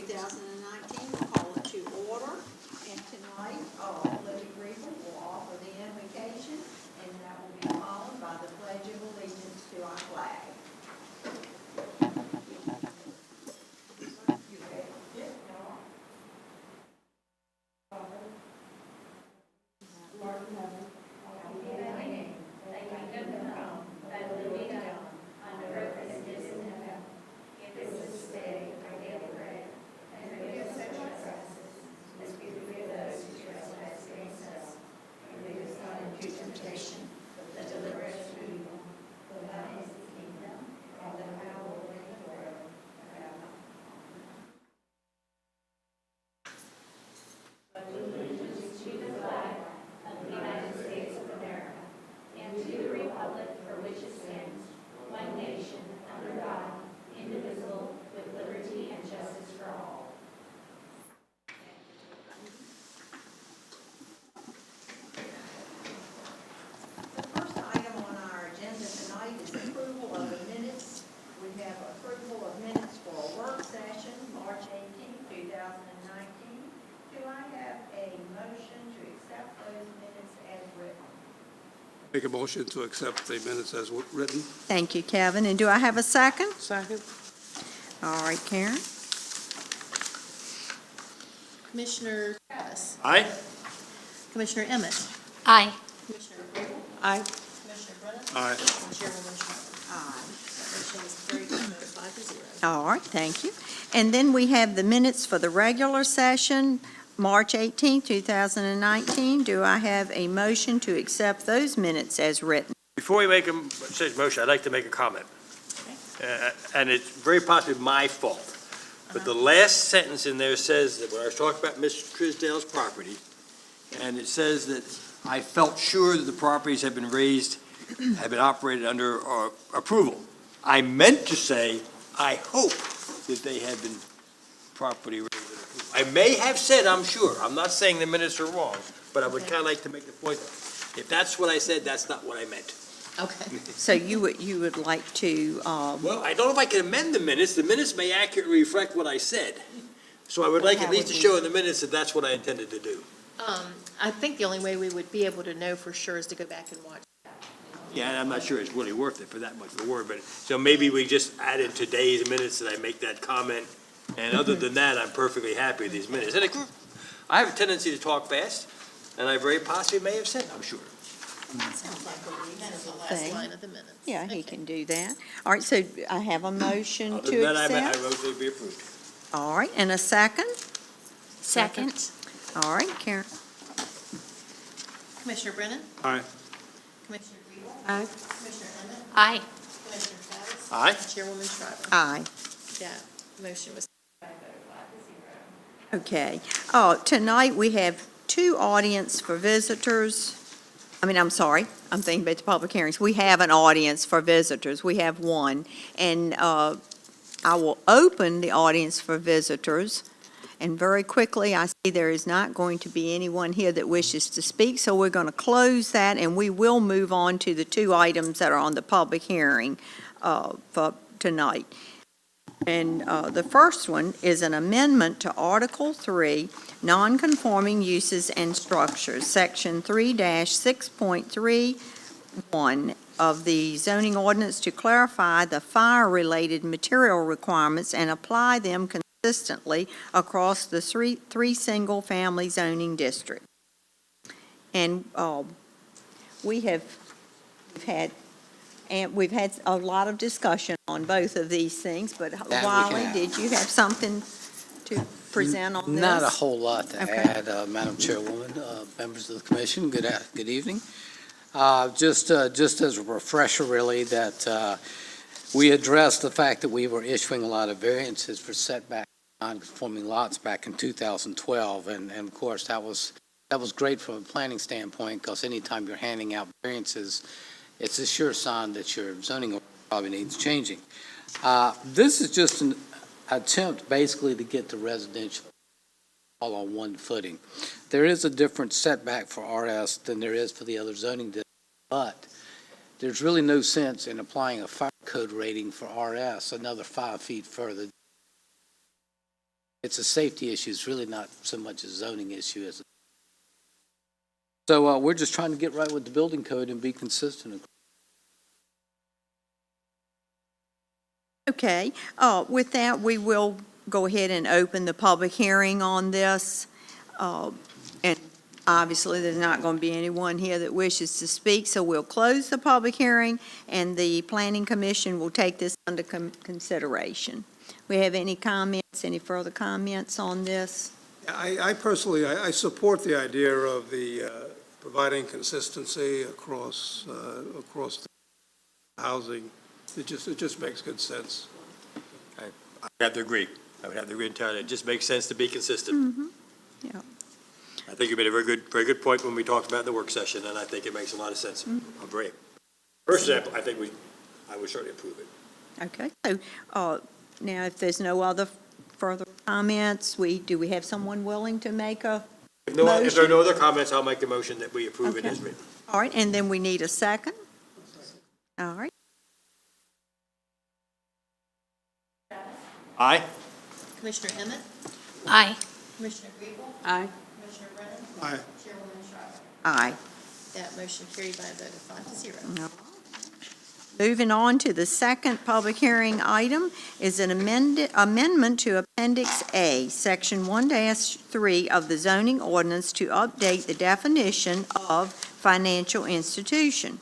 2019. We'll call it to order. And tonight, Lady Griever will offer the invocation, and that will be followed by the Pledge of Allegiance to our flag. Make a motion to accept the minutes as written. Thank you, Kevin. And do I have a second? Second. All right, Karen. Commissioner Travis. Aye. Commissioner Emmett. Aye. Commissioner Grable. Aye. Commissioner Brennan. Aye. And Chairwoman Shriver. Aye. Motion is carried by a vote of 5-0. All right, thank you. And then we have the minutes for the regular session, March 18, 2019. Do I have a motion to accept those minutes as written? Before we make a motion, I'd like to make a comment. And it's very possibly my fault. But the last sentence in there says that when I was talking about Mr. Trisdale's property, and it says that I felt sure that the properties had been raised, had been operated under approval. I meant to say, I hope that they had been properly raised. I may have said, I'm sure. I'm not saying the minutes are wrong, but I would kind of like to make the point that if that's what I said, that's not what I meant. Okay. So you would like to, Well, I don't know if I can amend the minutes. The minutes may accurately reflect what I said. So I would like at least to show in the minutes that that's what I intended to do. I think the only way we would be able to know for sure is to go back and watch. Yeah, and I'm not sure it's really worth it for that much of a word, but, so maybe we just added today's minutes that I make that comment. And other than that, I'm perfectly happy with these minutes. And I have a tendency to talk fast, and I very possibly may have said, I'm sure. Sounds like that is the last Thing. line of the minutes. yeah, he Okay. can do that. All right, so I have a motion Other to than that, I accept. wrote that it be approved. All right, and a second? Second. All right, Karen. Commissioner Brennan. Aye. Commissioner Grable. Aye. Commissioner Emmett. Aye. Commissioner Travis. Aye. And Chairwoman Shriver. Aye. That motion was carried by a vote of 5-0. Okay. Tonight we have two audience for visitors. I'm sorry, I'm thinking about the public hearings. We have an audience for visitors. We have one. And I will open the audience for visitors. And very quickly, I see there is not going to be anyone here that wishes to speak, so we're going to close that, and we will move on to the two items that are on the public hearing for tonight. And the first one is an amendment to Article 3, Nonconforming Uses and Structures, Section 3-6.31 of the zoning ordinance to clarify the fire-related material requirements and apply them consistently across the three single-family zoning districts. And we've had a lot of discussion on both of these things, but That we Wiley, can. did you have something to present on this? Not a whole lot to Okay. add, Madam Chairwoman, members of the commission, good evening. Just as a refresher, really, that we addressed the fact that we were issuing a lot of variances for setback non-conforming lots back in 2012, and of course, that was great from a planning standpoint, because anytime you're handing out variances, it's a sure sign that your zoning probably needs changing. This is just an attempt basically to get the residential all on one footing. There is a different setback for RS than there is for the other zoning districts, but there's really no sense in applying a fire code rating for RS another 5 feet further It's a safety issue. It's really not so much a zoning issue as. So we're just trying to get right with the building code and be consistent. Okay, with that, we will go ahead and open the public hearing on this. And obviously, there's not going to be anyone here that wishes to speak, so we'll close the public hearing, and the Planning Commission will take this under consideration. We have any comments, any further comments on this? I personally, I support the idea of the providing consistency across the housing. It just makes good sense. I would have to agree. I would have to agree entirely. It just makes sense to be consistent. Yeah. I think you made a very good point when we talked about the work session, and I think it makes a lot of sense. Great. First example, I think I would certainly approve it. Okay, so now if there's no other further comments, do we have someone willing to make a If there are motion? no other comments, I'll make the motion that we approve it Okay. as written. All right, and then we need a second? All right, Aye? Commissioner Emmett, Aye. Commissioner Grable, Aye. Commissioner Brennan, Aye. Chairwoman Shriver. aye. That motion carried by a vote of 5-0. Moving on to the second public hearing item is an amendment to Appendix A, Section 1-3 of the zoning ordinance to update the definition of financial institution.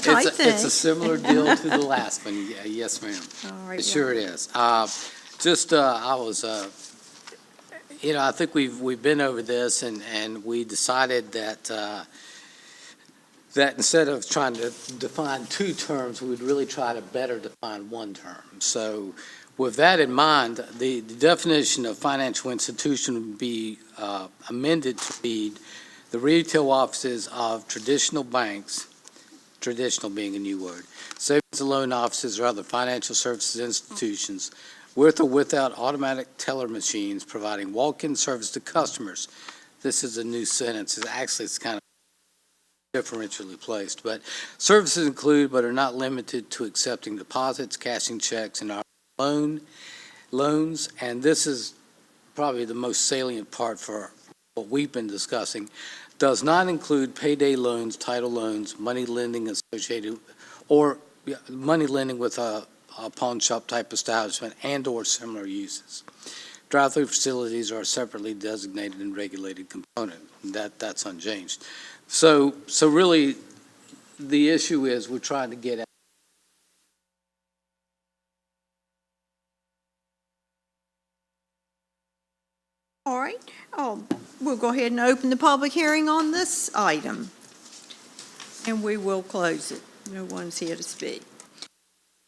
Type It's thing. a similar deal to the last one. Yeah, yes, ma'am. All right, Sure it is. I was, I think we've been over this, and we decided that instead of trying to define two terms, we'd really try to better define one term. So with that in mind, the definition of financial institution would be amended to read the retail offices of traditional banks, traditional being a new word, savings and loan offices or other financial services institutions with or without automatic teller machines providing walk-in service to customers. This is a new sentence. It's kind of differentially placed, but services include but are not limited to accepting deposits, cashing checks, and loans, and this is probably the most salient part for what we've been discussing, does not include payday loans, title loans, money lending associated, or money lending with a pawn shop type establishment and/or similar uses. Drive-through facilities are a separately designated and regulated component. That's unchanged. So really, the issue is we're trying to get at. All right, we'll go ahead and open the public hearing on this item. And we will close it. No one's here to speak.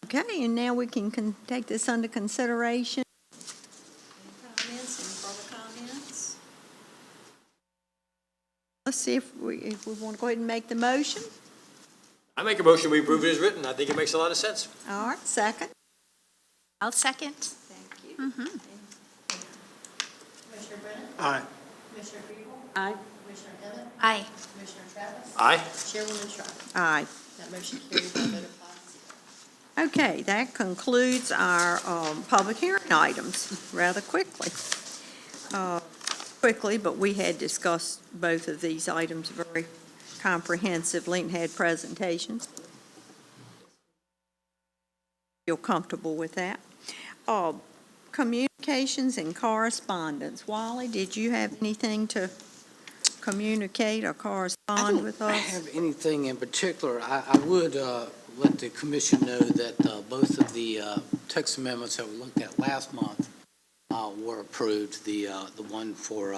Okay, and now we can take this under consideration. Any comments, any further comments? Let's see if we want to go ahead and make the motion. I make a motion, we approve it as written. I think it makes a lot of sense. All right, second. I'll second. Thank you. Commissioner Brennan, Aye. Commissioner Grable, Aye. Commissioner Emmett, Aye. Commissioner Travis, Aye? Chairwoman Shriver. Aye. That motion carried by a vote of 5-0. Okay, that concludes our public hearing items rather quickly. But we had discussed both of these items very comprehensively and had presentations. Feel comfortable with that. Communications and correspondence. Wally, did you have anything to communicate or correspond with us? I don't have anything in particular. I would let the commission know that both of the text amendments that we looked at last month were approved. The one for,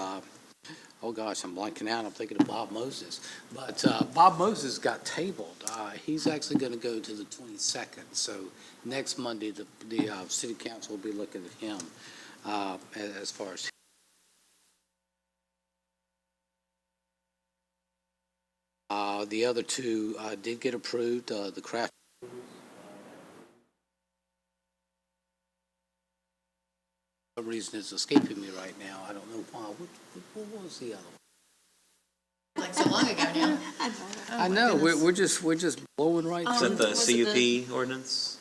oh gosh, I'm blanking out. I'm thinking of Bob Moses. But Bob Moses got tabled. He's actually going to go to the 22nd. So next Monday, the city council will be looking at him as far as. The other two did get approved, the craft. For some reason it's escaping me right now. I don't know why. What was the other one? Like so long ago now. I know, we're just blowing right Is through. that the CUP ordinance?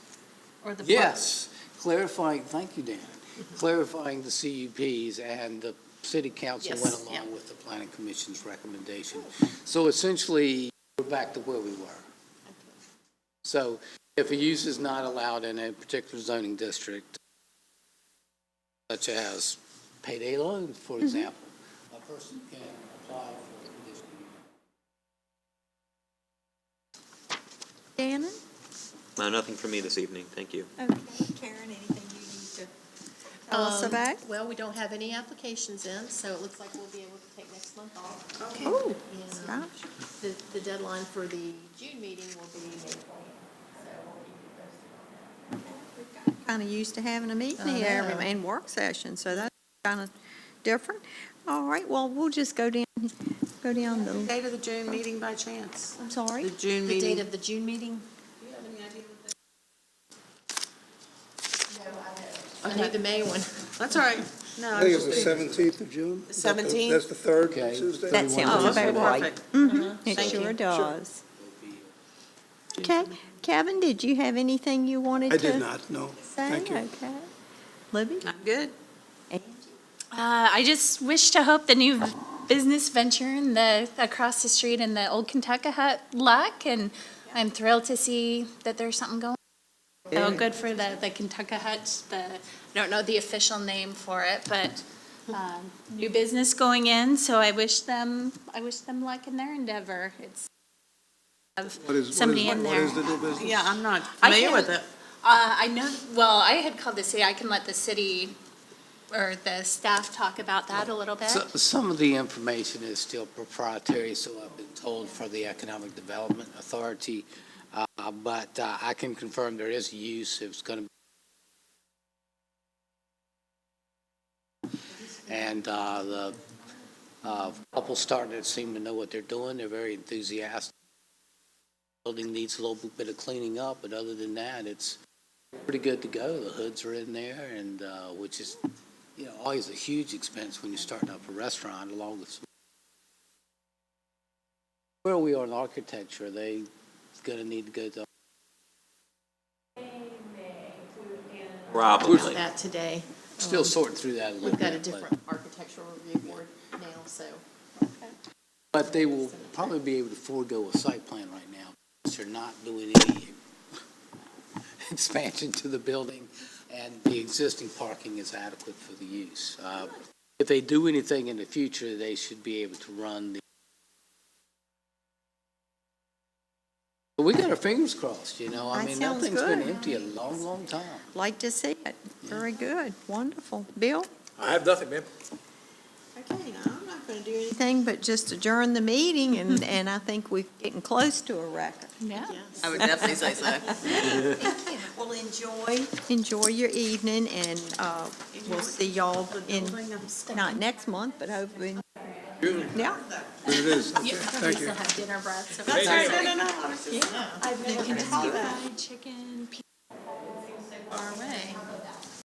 Or the. Yes, clarifying, thank you, Dan, clarifying the CUPs, and the city council went Yes, yeah. along with the planning commission's recommendation. So essentially, we're back to where we were. So if a use is not allowed in a particular zoning district, such as payday loans, for example, a person can apply for a conditional use. Shannon? Nothing from me this evening, thank you. Okay, Karen, anything you need to tell us about? Well, we don't have any applications in, so it looks like we'll be able to take next month off. Oh, And gosh. the deadline for the June meeting will be May 20th. So we'll keep you posted. Kind of used to having a meeting I here know. and work session, so that's kind of different. All right, well, we'll just go down the, Date of the June meeting by chance? I'm sorry? The June The date meeting? of the June meeting? I knew the May one. That's all right. No, I I think was it's the just. 17th of June. The 17th? That's the third Okay. Tuesday. That sounds Oh, okay, about right. perfect. It Thank sure you. does. Okay, Kevin, did you have anything you wanted I to say? did not, no. Thank you. Okay. Libby? I'm good. I just wish to hope the new business venture in the, across the street in the old Kentucky Hut luck, and I'm thrilled to see that there's something going. So good for the Kentucky Hut, I don't know the official name for it, but, new business going in, so I wish them luck in their endeavor. It's have somebody in What there. is the new business? Yeah, I'm not I familiar with can't- it. I know, well, I had called the city, I can let the city or the staff talk about that a little bit. So, some of the information is still proprietary, so I've been told for the Economic Development Authority, but I can confirm there is use. It's going to be. And the couple starting to seem to know what they're doing. They're very enthusiastic. Building needs a little bit of cleaning up, but other than that, it's pretty good to go. The hoods are in there, and which is, always a huge expense when you're starting up a restaurant along with. Where are we on architecture? Are they going to need to go to? Probably. That today. Still sorting through that a little We've bit. got a different architectural review board now, so. But they will probably be able to forego a site plan right now, because they're not doing any expansion to the building, and the existing parking is adequate for the use. If they do anything in the future, they should be able to run the. But we got our fingers crossed, I That mean, that sounds thing's been good. empty a long, long time. Like to see it. Very good, wonderful. Bill? I have nothing, ma'am. Okay, now, I'm not going to do anything but just adjourn the meeting, and I think we're getting close to a record. Yeah. I would definitely say so. Well, enjoy your evening, and we'll see y'all in, not next month, but hopefully. Yeah. It is. Okay, We thank you. still have dinner breath, so. That's all right. No. I've been Kentucky Fried Chicken,